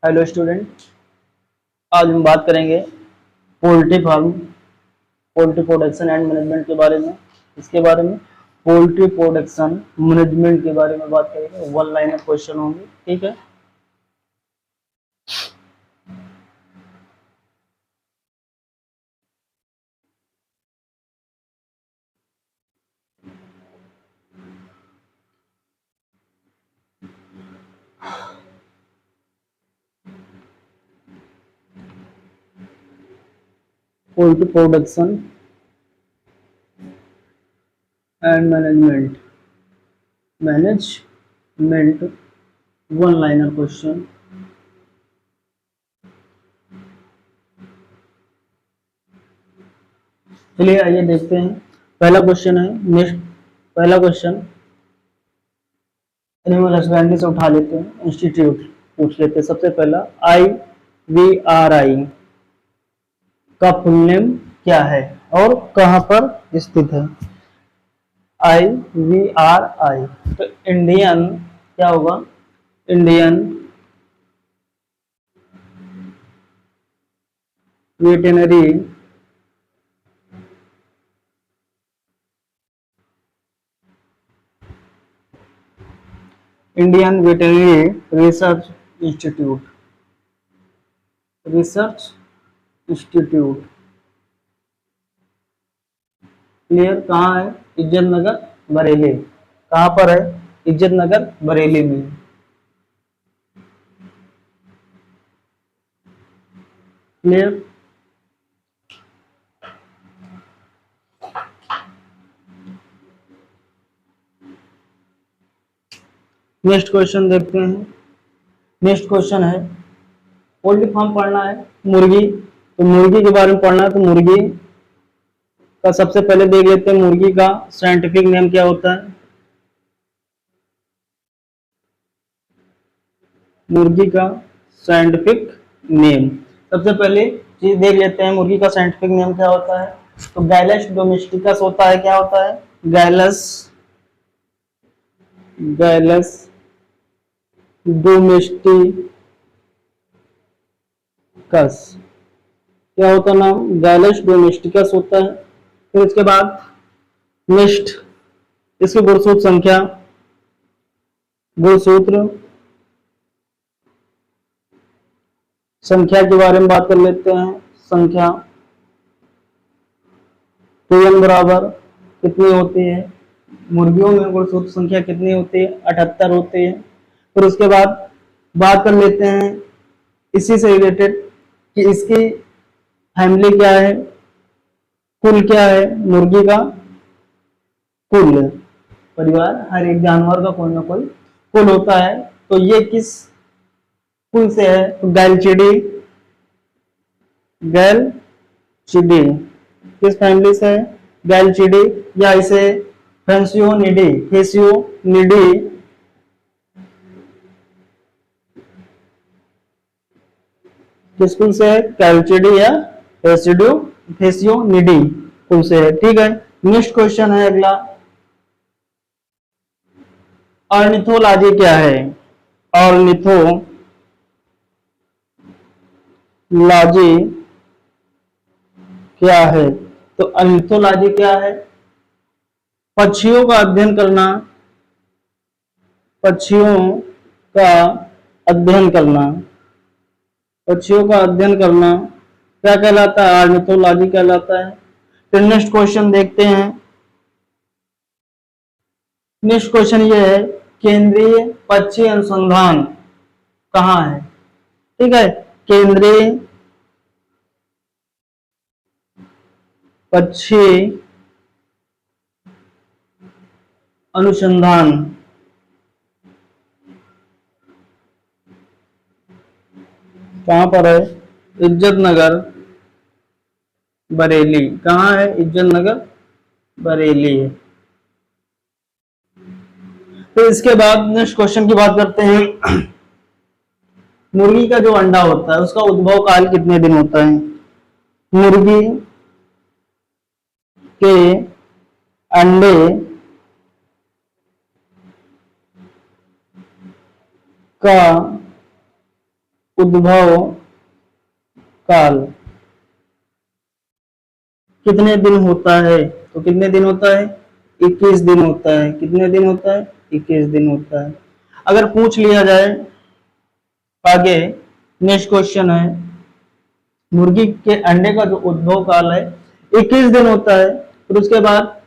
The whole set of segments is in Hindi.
हेलो स्टूडेंट, आज हम बात करेंगे poultry farm, poultry production and management के बारे में। इसके बारे में पोल्ट्री प्रोडक्शन मैनेजमेंट के बारे में बात करेंगे। वन लाइनर क्वेश्चन होंगे, ठीक है। Poultry production and management one liner question. चलिए आइए देखते हैं। पहला क्वेश्चन है, नेक्स्ट पहला क्वेश्चन एनिमल हस्बेंड्री से उठा लेते हैं, इंस्टीट्यूट पूछ लेते हैं। सबसे पहला IVRI का फुल नेम क्या है और कहां पर स्थित है? IVRI तो इंडियन क्या होगा? Indian veterinary research institute clear. कहाँ है? इज्जत नगर बरेली। कहाँ पर है? इज्जत नगर बरेली में। क्लियर। नेक्स्ट क्वेश्चन देखते हैं। नेक्स्ट क्वेश्चन है, पोल्ट्री फार्म पढ़ना है, मुर्गी, तो मुर्गी के बारे में पढ़ना है। तो मुर्गी का सबसे पहले देख लेते हैं, मुर्गी का साइंटिफिक नेम क्या होता है? मुर्गी का साइंटिफिक नेम सबसे पहले चीज देख लेते हैं, मुर्गी का साइंटिफिक नेम क्या होता है? तो गैलस डोमेस्टिकस होता है। क्या होता है? गैलस डोमेस्टिकस। क्या होता है नाम? गैलस डोमेस्टिकस होता है। फिर इसके बाद नेक्स्ट इसकी गुणसूत्र संख्या के बारे में बात कर लेते हैं। संख्या TN बराबर कितनी होती है? मुर्गियों में गुणसूत्र संख्या कितनी होती है? 78 होती है। फिर उसके बाद बात कर लेते हैं इसी से रिलेटेड कि इसकी फैमिली क्या है, कुल क्या है मुर्गी का? कुल परिवार, हर एक जानवर का कोई ना कोई कुल होता है। तो ये किस कुल से है? तो गैलचिडी किस फैमिली से है? गैलचिडी, या इसे फेसियोनिडी किस कुल से है? कैलचिडी या फेसियोनिडी कुल से है, ठीक है। नेक्स्ट क्वेश्चन है अगला, ऑर्निथोलॉजी क्या है? ऑर्निथोलॉजी क्या है? तो ऑर्निथोलॉजी क्या है? पक्षियों का अध्ययन करना, पक्षियों का अध्ययन करना, पक्षियों का अध्ययन करना क्या कहलाता है? ऑर्निथोलॉजी कहलाता है। फिर नेक्स्ट क्वेश्चन देखते हैं। नेक्स्ट क्वेश्चन ये है, केंद्रीय पक्षी अनुसंधान कहाँ है? ठीक है, केंद्रीय पक्षी अनुसंधान कहां पर है? इज्जत नगर बरेली। कहाँ है? इज्जत नगर बरेली है। तो इसके बाद नेक्स्ट क्वेश्चन की बात करते हैं। मुर्गी का जो अंडा होता है उसका उद्भव काल कितने दिन होता है? मुर्गी के अंडे का उद्भव काल कितने दिन होता है? तो कितने दिन होता है? 21 दिन होता है। कितने दिन होता है? 21 दिन होता है। अगर पूछ लिया जाए आगे, नेक्स्ट क्वेश्चन है, मुर्गी के अंडे का जो उद्भव काल है 21 दिन होता है। फिर उसके बाद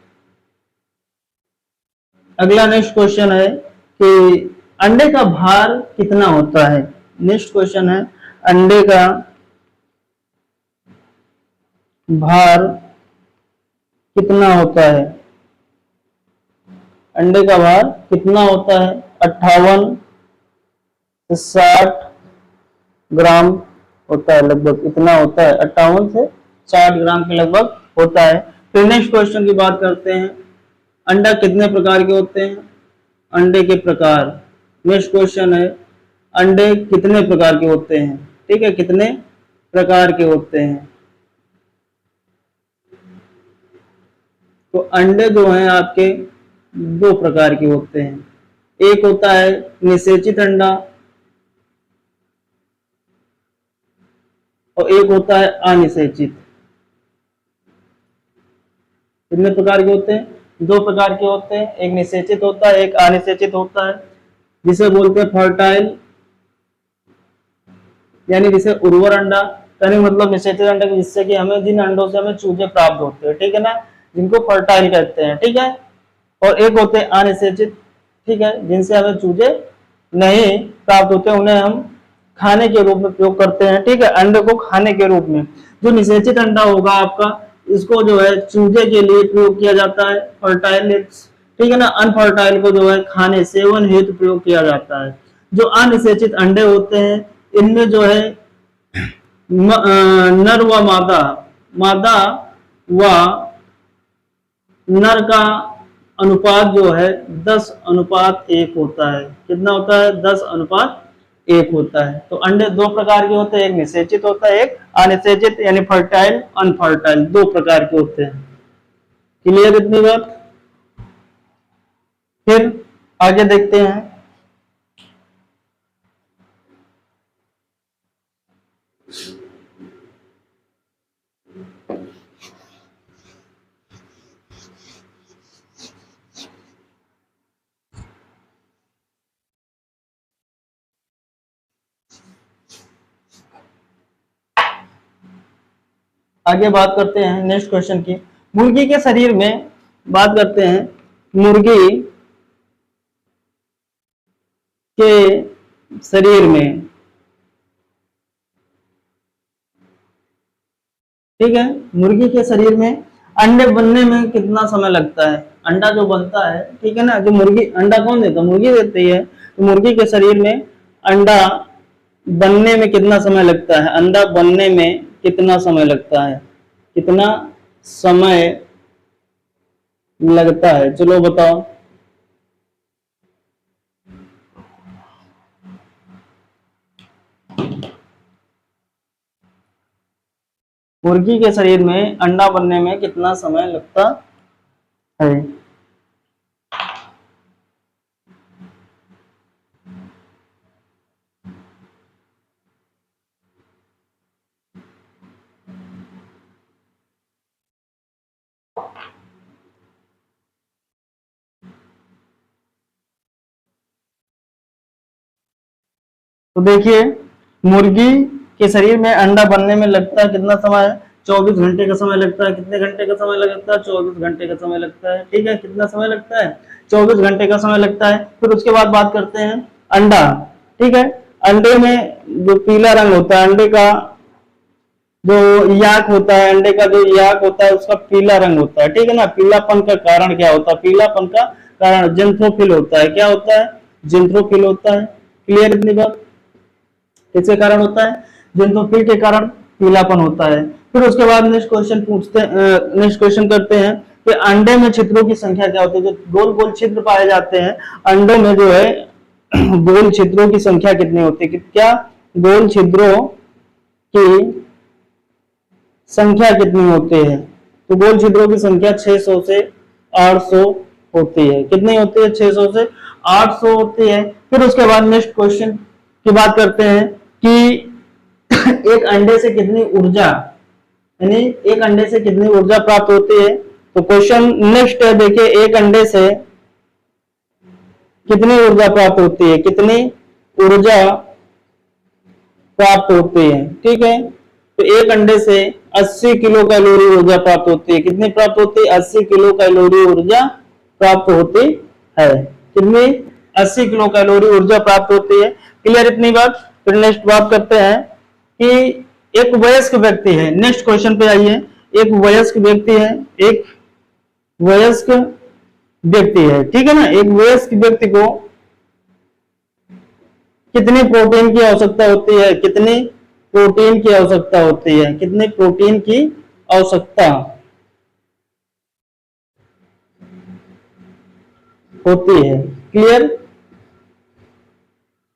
अगला नेक्स्ट क्वेश्चन है कि अंडे का भार कितना होता है? नेक्स्ट क्वेश्चन है, अंडे का भार कितना होता है? अंडे का भार कितना होता है? 58 से 60 ग्राम होता है, लगभग इतना होता है, 58 से 60 ग्राम के लगभग होता है। फिर नेक्स्ट क्वेश्चन की बात करते हैं, अंडा कितने प्रकार के होते हैं? अंडे के प्रकार। नेक्स्ट क्वेश्चन है, अंडे कितने प्रकार के होते हैं? ठीक है, कितने प्रकार के होते हैं? तो अंडे जो हैं आपके 2 प्रकार के होते हैं। एक होता है निषेचित अंडा और एक होता है अनिषेचित। कितने प्रकार के होते हैं? 2 प्रकार के होते हैं, एक निषेचित होता है, एक अनिषेचित होता है, जिसे बोलते हैं फर्टाइल, यानी जिसे उर्वर अंडा, यानी मतलब निषेचित अंडा जिससे कि हमें जिन अंडों से हमें चूजे प्राप्त होते हैं, ठीक है ना, जिनको फर्टाइल कहते हैं, ठीक है। और एक होते हैं अनिषेचित, ठीक है, जिनसे हमें चूजे नहीं प्राप्त होते, उन्हें हम खाने के रूप में प्रयोग करते हैं, ठीक है, अंडे को खाने के रूप में। जो निषेचित अंडा होगा आपका, इसको जो है चूजे के लिए प्रयोग किया जाता है, फर्टाइल, ठीक है ना, अनफर्टाइल को जो है खाने सेवन हेतु प्रयोग किया जाता है। जो अनिषेचित अंडे होते हैं इनमें जो है नर व मादा व नर का अनुपात जो है 10:1 होता है। कितना होता है? 10:1 होता है। तो अंडे 2 प्रकार के होते हैं, एक निषेचित होता है, एक अनिषेचित, यानी फर्टाइल अनफर्टाइल, 2 प्रकार के होते हैं। क्लियर इतनी बात? फिर आगे देखते हैं, आगे बात करते हैं नेक्स्ट क्वेश्चन की। मुर्गी के शरीर में बात करते हैं, मुर्गी के शरीर में, ठीक है, मुर्गी के शरीर में अंडे बनने में कितना समय लगता है? अंडा जो बनता है, ठीक है ना, जो मुर्गी, अंडा कौन देता है? मुर्गी देती है। तो मुर्गी के शरीर में अंडा बनने में कितना समय लगता है? अंडा बनने में कितना समय लगता है? कितना समय लगता है? चलो बताओ। मुर्गी के शरीर में अंडा बनने में कितना समय लगता है? तो देखिए, मुर्गी के शरीर में अंडा बनने में लगता है कितना समय है? 24 घंटे का समय लगता है। कितने घंटे का समय लगता है? 24 घंटे का समय लगता है, ठीक है। कितना समय लगता है? 24 घंटे का समय लगता है। फिर उसके बाद बात करते हैं अंडा, ठीक है। अंडे में जो पीला रंग होता है, अंडे का जो याक होता है, अंडे का जो याक होता है उसका पीला रंग होता है, ठीक है ना। पीलापन का कारण क्या होता है? पीलापन का कारण जिंथ्रोफिल होता है। क्या होता है? जिंथ्रोफिल होता है। क्लियर इतनी बात? किसके कारण होता है? जिंथ्रोफिल के कारण पीलापन होता है। फिर उसके बाद नेक्स्ट क्वेश्चन नेक्स्ट क्वेश्चन करते हैं कि अंडे में छिद्रों की संख्या क्या होती है? जो गोल गोल छिद्र पाए जाते हैं अंडों में, जो है गोल छिद्रों की संख्या कितनी होती है? क्या गोल छिद्रों की संख्या कितनी होती है? तो गोल छिद्रों की संख्या 600 से 800 होती है। कितनी होती है? 600 से 800 होती है। फिर उसके बाद नेक्स्ट क्वेश्चन की बात करते हैं कि एक अंडे से कितनी ऊर्जा, यानी एक अंडे से कितनी ऊर्जा प्राप्त होती है। तो क्वेश्चन नेक्स्ट है, देखिए एक अंडे से कितनी ऊर्जा प्राप्त होती है, कितनी ऊर्जा प्राप्त होती है। ठीक है, तो एक अंडे से 80 किलो कैलोरी ऊर्जा प्राप्त होती है। कितनी प्राप्त होती है? 80 किलो कैलोरी ऊर्जा प्राप्त होती है। कितनी? 80 किलो कैलोरी ऊर्जा प्राप्त होती है। क्लियर इतनी बात। फिर नेक्स्ट बात करते हैं कि एक वयस्क व्यक्ति है। नेक्स्ट क्वेश्चन पे आइए। एक वयस्क व्यक्ति है, एक वयस्क व्यक्ति है, ठीक है ना। एक वयस्क व्यक्ति को कितनी प्रोटीन की आवश्यकता होती है? कितनी प्रोटीन की आवश्यकता होती है? कितनी प्रोटीन की आवश्यकता होती है? क्लियर।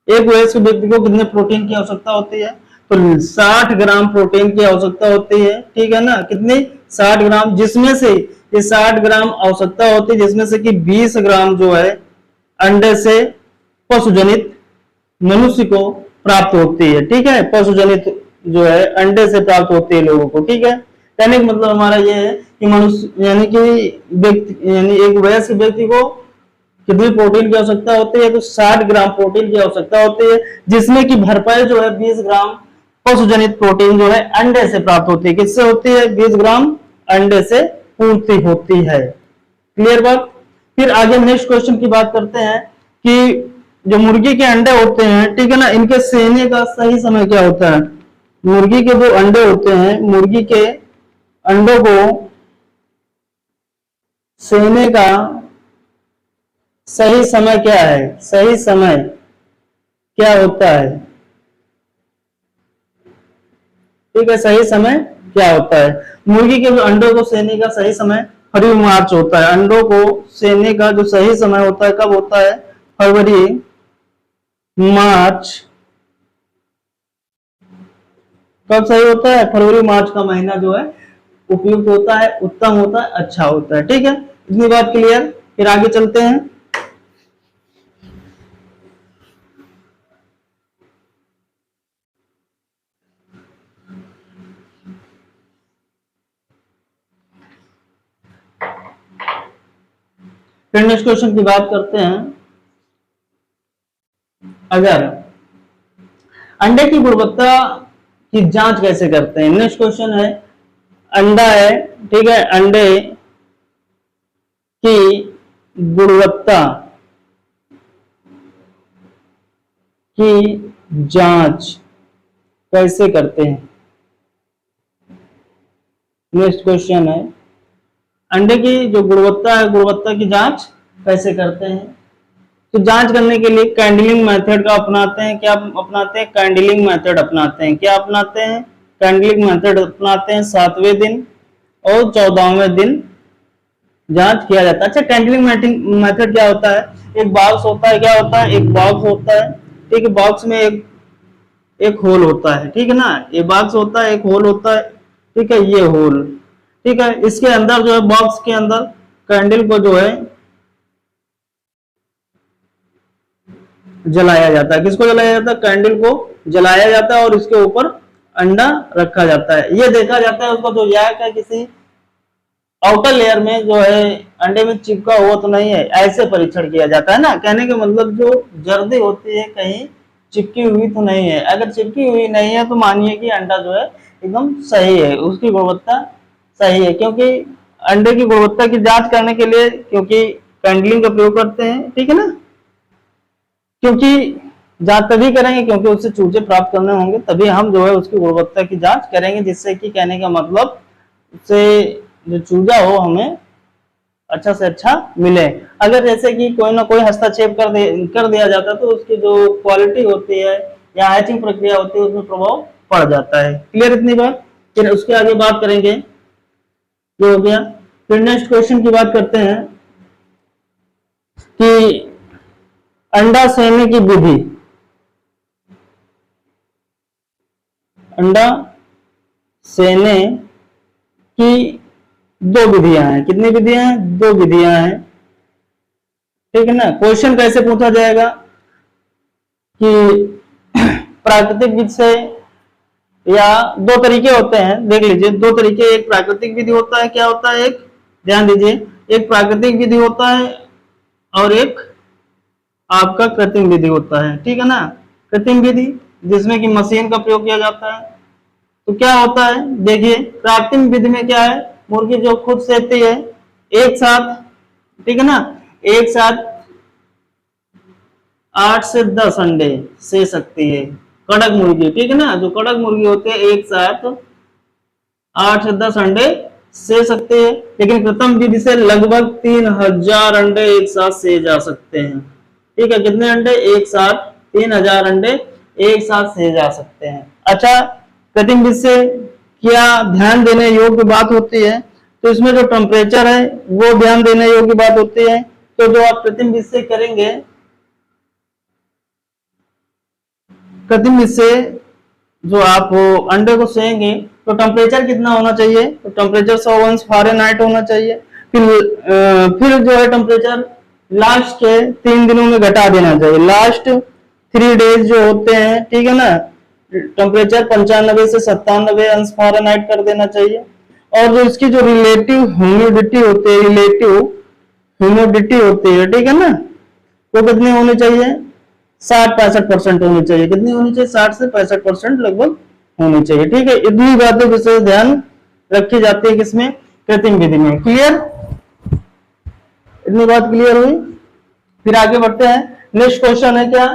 एक वयस्क व्यक्ति को कितने प्रोटीन की आवश्यकता होती है? तो 60 ग्राम प्रोटीन की आवश्यकता होती है। ठीक है ना, कितनी? 60 ग्राम, जिसमें से ये 60 ग्राम आवश्यकता होती है, जिसमें से कि 20 ग्राम जो है अंडे से पशुजनित मनुष्य को प्राप्त होती है। ठीक है, पशुजनित जो है अंडे से प्राप्त होती है लोगों को। ठीक है, कहने का मतलब हमारा ये है कि मनुष्य यानी कि व्यक्ति, यानी एक वयस्क व्यक्ति को कितनी प्रोटीन की आवश्यकता होती है? तो 60 ग्राम प्रोटीन की आवश्यकता होती है, जिसमें कि भरपाई जो है 20 ग्राम पशुजनित प्रोटीन जो है अंडे से प्राप्त होती है। किससे होती है? 20 ग्राम अंडे से पूर्ति होती है। क्लियर बात। फिर आगे नेक्स्ट क्वेश्चन की बात करते हैं कि जो मुर्गी के अंडे होते हैं, ठीक है ना, इनके सेने का सही समय क्या होता है? मुर्गी के जो अंडे होते हैं, मुर्गी के अंडों को सेने का सही समय क्या है? सही समय क्या होता है? ठीक है, सही समय क्या होता है? मुर्गी के जो अंडों को सेने का सही समय फरवरी मार्च होता है। अंडों को सेने का जो सही समय होता है कब होता है? फरवरी मार्च। कब सही होता है? फरवरी मार्च का महीना जो है उपयुक्त होता है, उत्तम होता है, अच्छा होता है। ठीक है, इतनी बात क्लियर। फिर आगे चलते हैं। फिर नेक्स्ट क्वेश्चन की बात करते हैं। अगर अंडे की गुणवत्ता की जांच कैसे करते हैं? नेक्स्ट क्वेश्चन है, अंडा है, ठीक है, अंडे की गुणवत्ता की जांच कैसे करते हैं? नेक्स्ट क्वेश्चन है, अंडे की जो गुणवत्ता है, गुणवत्ता की जांच कैसे करते हैं? तो जांच करने के लिए कैंडलिंग मेथड का अपनाते हैं। क्या अपनाते हैं? कैंडलिंग मेथड अपनाते हैं। क्या अपनाते हैं? कैंडलिंग मेथड अपनाते हैं। 7वें दिन और 14वें दिन जांच किया जाता है। अच्छा, कैंडलिंग मेथड क्या होता है? एक बॉक्स होता है, क्या होता है? एक बॉक्स होता है, ठीक है, बॉक्स में एक होल होता है, ठीक है ना, ये बॉक्स होता है, एक होल होता है, ठीक है, ये होल, ठीक है, इसके अंदर जो है, बॉक्स के अंदर कैंडल को जो है जलाया जाता है। किसको जलाया जाता है? कैंडल को जलाया जाता है और इसके ऊपर अंडा रखा जाता है। ये देखा जाता है उसका जो यैक है किसी आउटर लेयर में जो है अंडे में चिपका हुआ तो नहीं है, ऐसे परीक्षण किया जाता है ना। कहने का मतलब जो जर्दी होती है कहीं चिपकी हुई तो नहीं है। अगर चिपकी हुई नहीं है तो मानिए कि अंडा जो है एकदम सही है, उसकी गुणवत्ता सही है। क्योंकि अंडे की गुणवत्ता की जांच करने के लिए क्योंकि कैंडलिंग का प्रयोग करते हैं, ठीक है ना, क्योंकि जांच तभी करेंगे क्योंकि उससे चूजे प्राप्त करने होंगे, तभी हम जो है उसकी गुणवत्ता की जांच करेंगे, जिससे कि कहने का मतलब उससे जो चूजा हो हमें अच्छा से अच्छा मिले। अगर जैसे कि कोई ना कोई हस्तक्षेप कर दिया जाता तो उसकी जो क्वालिटी होती है या हैचिंग प्रक्रिया होती है उसमें प्रभाव पड़ जाता है। क्लियर इतनी बात। फिर उसके आगे बात करेंगे, ये हो गया। फिर नेक्स्ट क्वेश्चन की बात करते हैं कि अंडा सेने की विधि। अंडा सेने की दो विधियां हैं। कितनी विधियां हैं? दो विधियां हैं, ठीक है ना। क्वेश्चन कैसे पूछा जाएगा कि प्राकृतिक विधि से, या दो तरीके होते हैं, देख लीजिए दो तरीके, एक प्राकृतिक विधि होता है, क्या होता है, एक ध्यान दीजिए, एक प्राकृतिक विधि होता है और एक आपका कृत्रिम विधि होता है, ठीक है ना। कृत्रिम विधि जिसमें कि मशीन का प्रयोग किया जाता है। तो क्या होता है, देखिए प्राकृतिक विधि में क्या है, मुर्गी जो खुद सेती है एक साथ, ठीक है ना, एक साथ 8 से 10 अंडे से सकती है कड़क मुर्गी, ठीक है ना। जो कड़क मुर्गी होती है एक साथ 8 से 10 अंडे से सकते हैं, लेकिन कृत्रिम विधि से लगभग 3000 अंडे एक साथ से जा सकते हैं, ठीक है। कितने अंडे, एक साथ 3000 अंडे एक साथ से जा सकते हैं। अच्छा, कृत्रिम विधि से क्या ध्यान देने योग्य बात होती है, तो इसमें जो टेम्परेचर है वो ध्यान देने योग्य बात होती है। तो जो आप कृत्रिम विधि से करेंगे, कृत्रिम विधि से जो आप अंडे को सेएंगे तो टेम्परेचर कितना होना चाहिए, तो टेम्परेचर 100 अंश फ़ारेनहाइट होना चाहिए। फिर जो है टेम्परेचर लास्ट के 3 दिनों में घटा देना चाहिए, लास्ट 3 डेज जो होते हैं, ठीक है ना, टेम्परेचर 95 से 97 अंश फ़ारेनहाइट कर देना चाहिए। और जो इसकी जो रिलेटिव ह्यूमिडिटी होती है, रिलेटिव ह्यूमिडिटी होती है, ठीक है ना, वो कितनी होनी चाहिए, 60-65% होनी चाहिए। कितनी होनी चाहिए, 60 से 65% लगभग होनी चाहिए, ठीक है। इतनी बातें विशेष ध्यान रखी जाती है किसमें, कृत्रिम विधि में। क्लियर, इतनी बात क्लियर हुई। फिर आगे बढ़ते हैं, नेक्स्ट क्वेश्चन है क्या,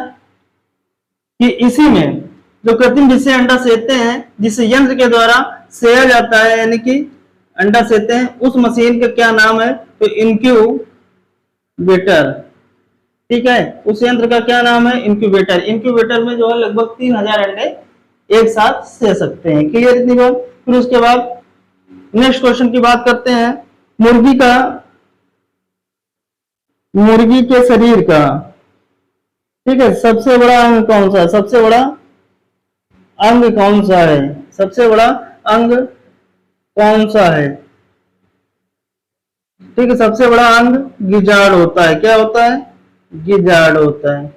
कि इसी में जो कृत्रिम विधि से अंडा सेते हैं, जिस यंत्र के द्वारा सेया जाता है, यानी कि अंडा सेते हैं, उस मशीन का क्या नाम है, तो इंक्यूबेटर, ठीक है। उस यंत्र का क्या नाम है, इंक्यूबेटर। इंक्यूबेटर में जो है लगभग 3000 अंडे एक साथ से सकते हैं। क्लियर इतनी बात। फिर उसके बाद नेक्स्ट क्वेश्चन की बात करते हैं, मुर्गी के शरीर का, ठीक है, सबसे बड़ा अंग कौन सा है, सबसे बड़ा अंग कौन सा है, सबसे बड़ा अंग कौन सा है, ठीक है। सबसे बड़ा अंग गिजाड़ होता है, क्या होता है, गिजाड़ होता है।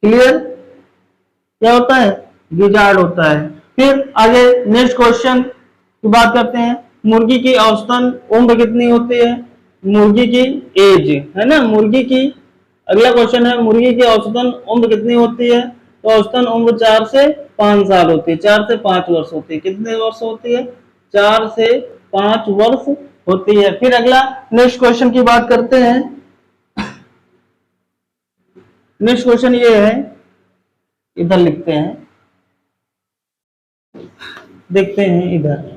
क्लियर, क्या होता है, गिजाड़ होता है। फिर आगे नेक्स्ट क्वेश्चन की बात करते हैं, मुर्गी की औसतन उम्र कितनी होती है, मुर्गी की एज, है ना, मुर्गी की, अगला क्वेश्चन है मुर्गी की औसतन उम्र कितनी होती है, तो औसतन उम्र 4 से 5 साल होती है, 4 से 5 वर्ष होती है। कितने वर्ष होती है, 4 से 5 वर्ष होती है। फिर अगला नेक्स्ट क्वेश्चन की बात करते हैं, नेक्स्ट क्वेश्चन ये है, इधर लिखते हैं, देखते हैं इधर,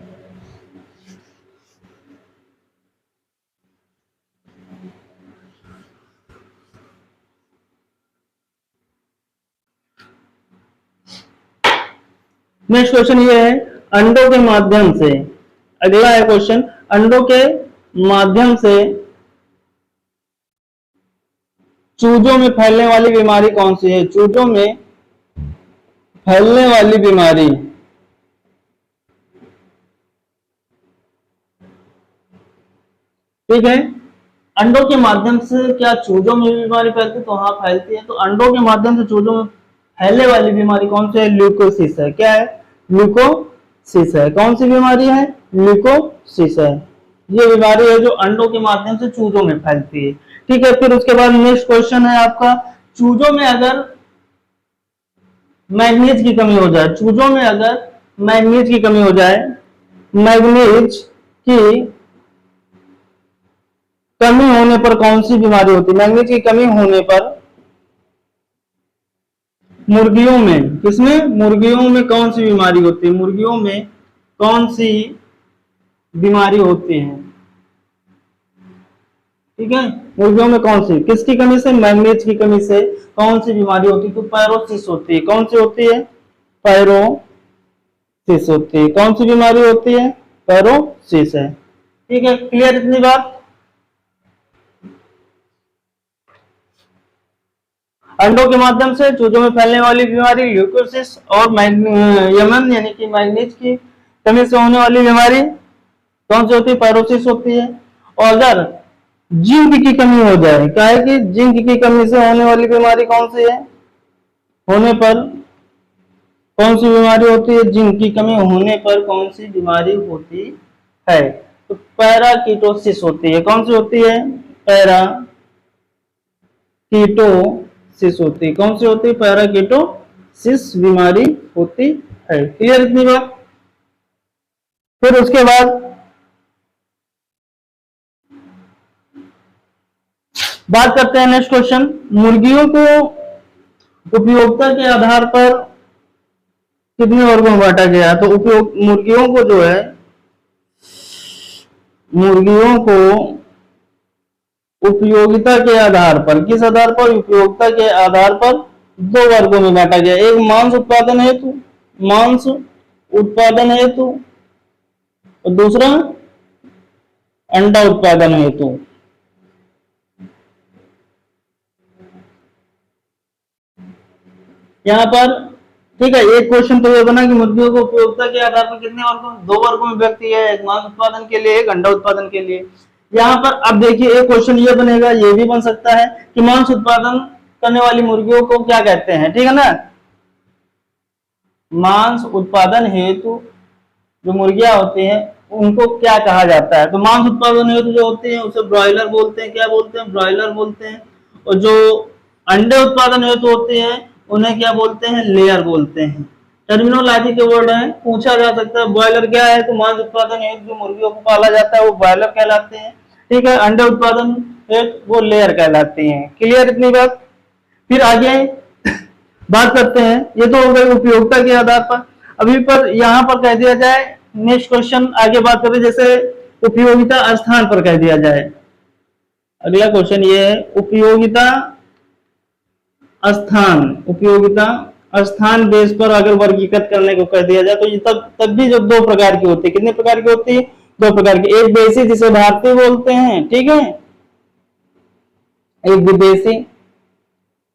नेक्स्ट क्वेश्चन ये है, अंडों के माध्यम से, अगला है क्वेश्चन, अंडों के माध्यम से चूजों में फैलने वाली बीमारी कौन सी है, चूजों में फैलने वाली बीमारी, ठीक है। अंडों के माध्यम से क्या चूजों में बीमारी फैलती है, तो हाँ फैलती है। तो अंडों के माध्यम से चूजों में फैलने वाली बीमारी कौन सी है, ल्यूकोसिस है। क्या है, ल्यूकोसिस है। कौन सी बीमारी है, ल्यूकोसिस है। ये बीमारी है जो अंडों के माध्यम से चूजों में फैलती है, ठीक है। फिर उसके बाद नेक्स्ट क्वेश्चन है आपका, चूजों में अगर मैग्नीज की कमी हो जाए, चूजों में अगर मैग्नीज की कमी हो जाए, मैग्नीज की कमी होने पर कौन सी बीमारी होती है, मैग्नीज की कमी होने पर मुर्गियों में, किसमें, मुर्गियों में कौन सी बीमारी होती है, मुर्गियों में कौन सी बीमारी होती है, ठीक है। मुर्गियों में कौन सी, किसकी कमी से, मैग्नीज की कमी से कौन सी बीमारी होती है, तो पैरोसिस होती है। कौन सी होती है, पैरोसिस होती है। कौन सी बीमारी होती है, पैरोसिस है, ठीक है। क्लियर इतनी बात। अंडों के माध्यम से चूजों में फैलने वाली बीमारी ल्यूकोसिस, और यमन यानी कि मैग्नीज की कमी से होने वाली बीमारी कौन सी होती है, पैरोसिस होती है। और अगर जिंक की कमी हो जाए, क्या है कि जिंक की कमी से होने वाली बीमारी कौन सी है, होने पर कौन सी बीमारी होती है? जिंक की कमी होने पर कौन सी बीमारी होती है? तो पैराकीटोसिस होती है। कौन सी होती है? पैराकीटोसिस होती है। कौन सी होती है? पैराकीटोसिस बीमारी होती है। क्लियर इतनी बात? फिर उसके बाद बात करते हैं नेक्स्ट क्वेश्चन। मुर्गियों को उपयोगिता के आधार पर कितने वर्गों में बांटा गया? तो उपयोग मुर्गियों को जो है, मुर्गियों को उपयोगिता के आधार पर, किस आधार पर? उपयोगिता के आधार पर दो वर्गों में बांटा गया। एक मांस उत्पादन हेतु, मांस उत्पादन हेतु, और दूसरा अंडा उत्पादन हेतु। यहाँ पर ठीक है, एक क्वेश्चन तो ये बना कि मुर्गियों को उपयोगिता के आधार पर कितने वर्गों, दो वर्गों में व्यक्त किया है, एक मांस उत्पादन के लिए, एक अंडा उत्पादन के लिए। यहाँ पर अब देखिए एक क्वेश्चन ये बनेगा, ये भी बन सकता है कि मांस उत्पादन करने वाली मुर्गियों को क्या कहते हैं? ठीक है ना, मांस उत्पादन हेतु जो मुर्गियां होती हैं उनको क्या कहा जाता है? तो मांस उत्पादन हेतु जो होते हैं उसे ब्रॉयलर बोलते हैं। क्या बोलते हैं? ब्रॉयलर बोलते हैं। और जो अंडे उत्पादन हेतु होते हैं उन्हें क्या बोलते हैं? लेयर बोलते हैं। टर्मिनोलॉजी के वर्ड है, पूछा जा सकता है ब्रॉयलर क्या है, तो मांस उत्पादन हेतु जो मुर्गियों को पाला जाता है वो ब्रॉयलर कहलाते हैं। ठीक है, अंडे उत्पादन हेतु वो लेयर कहलाती हैं। क्लियर इतनी बात? फिर आगे बात करते हैं, ये तो हो गई उपयोगिता के आधार पर। अभी पर यहाँ पर कह दिया जाए, नेक्स्ट क्वेश्चन आगे बात करें, जैसे उपयोगिता स्थान पर कह दिया जाए। अगला क्वेश्चन ये है उपयोगिता स्थान, उपयोगिता स्थान बेस पर अगर वर्गीकृत करने को कह दिया जाए तो ये तब भी जो दो प्रकार की होती है। कितने प्रकार की होती है? दो प्रकार की। एक देसी जिसे भारतीय बोलते हैं, ठीक है, एक विदेशी।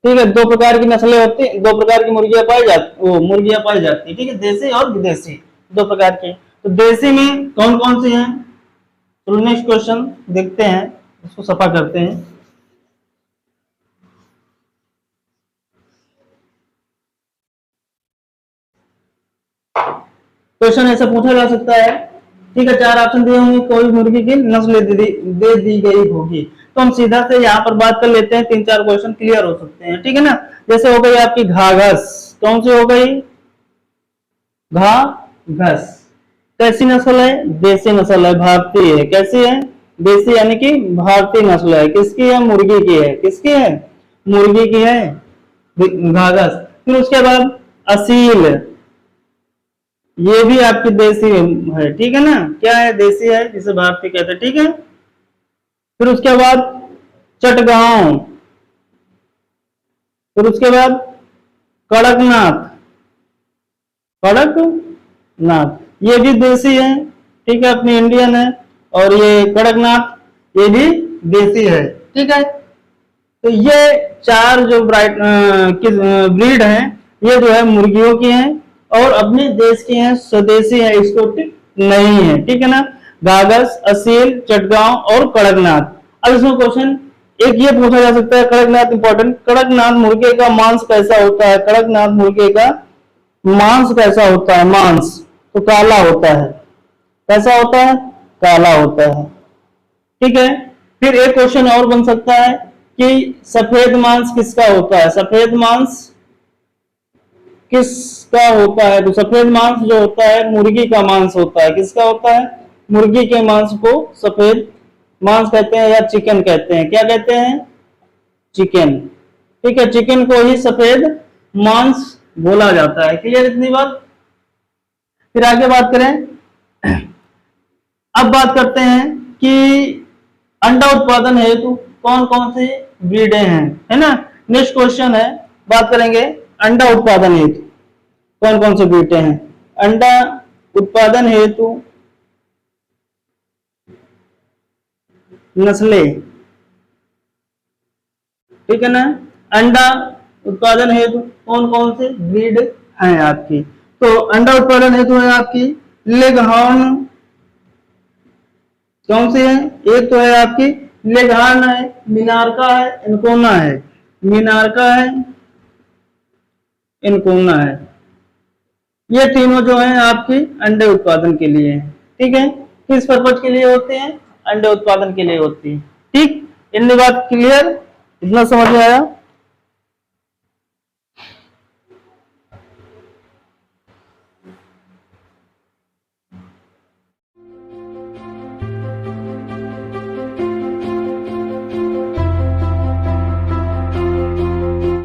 ठीक है, दो प्रकार की नस्लें होती, दो प्रकार की मुर्गियां पाई जाती, वो मुर्गियां पाई जाती है। ठीक है, देसी और विदेशी दो प्रकार की। तो देसी में कौन कौन सी हैं? तो नेक्स्ट क्वेश्चन देखते हैं, इसको सफा करते हैं। क्वेश्चन ऐसा पूछा जा सकता है, ठीक है, चार ऑप्शन दिए होंगे, कोई मुर्गी की नस्ल दे दी गई होगी। तो हम सीधा से यहाँ पर बात कर लेते हैं, तीन चार क्वेश्चन क्लियर हो सकते हैं। ठीक है ना, जैसे हो गई आपकी घाघस, कौन सी हो गई? घाघस। कैसी नस्ल है? देसी नस्ल है, भारतीय है। कैसी है? देसी, यानी कि भारतीय नस्ल है। किसकी है? मुर्गी की है। किसकी है? मुर्गी की है घाघस। फिर उसके बाद असील, ये भी आपकी देसी है। ठीक है ना, क्या है? देसी है, जिसे भारतीय कहते हैं। ठीक है, फिर उसके बाद चटगांव, फिर उसके बाद कड़कनाथ, कड़कनाथ ये भी देसी है। ठीक है, अपनी इंडियन है। और ये कड़कनाथ ये भी देसी है। ठीक है, तो ये चार जो ब्रीड हैं ये जो है मुर्गियों की हैं और अपने देश की हैं, स्वदेशी है, एक्सपोर्टेड नहीं है। ठीक है ना, घाघस, असील, चटगांव और कड़कनाथ। अब इसमें क्वेश्चन एक ये पूछा जा सकता है, कड़कनाथ इंपॉर्टेंट, कड़कनाथ मुर्गे का मांस कैसा होता है? कड़कनाथ मुर्गे का मांस कैसा होता है? मांस तो काला होता है। कैसा होता है? काला होता है। ठीक है, फिर एक क्वेश्चन और बन सकता है कि सफेद मांस किसका होता है? सफेद मांस किसका होता है? तो सफेद मांस जो होता है मुर्गी का मांस होता है। किसका होता है? मुर्गी के मांस को सफेद मांस कहते हैं या चिकन कहते हैं। क्या कहते हैं? चिकन। ठीक है, चिकन को ही सफेद मांस बोला जाता है। क्लियर इतनी बात? फिर आगे बात करें, अब बात करते हैं कि अंडा उत्पादन हेतु कौन कौन सी ब्रीडें हैं, है ना। नेक्स्ट क्वेश्चन है, बात करेंगे अंडा उत्पादन हेतु कौन कौन से ब्रीडें हैं। अंडा उत्पादन हेतु नस्लें, ठीक है ना, अंडा उत्पादन हेतु कौन कौन से ब्रीड हैं आपकी। तो अंडा उत्पादन हेतु है आपकी लेगहॉर्न, कौन सी है? एक तो है आपकी लेगहॉर्न है, मिनार्का है, इनकोना है। मिनार्का है, इनकोना है। ये तीनों जो है आपकी अंडे उत्पादन के लिए है। ठीक है, किस पर्पज के लिए होते हैं? अंडे उत्पादन के लिए होती है। ठीक, इतनी बात क्लियर, इतना समझ में आया?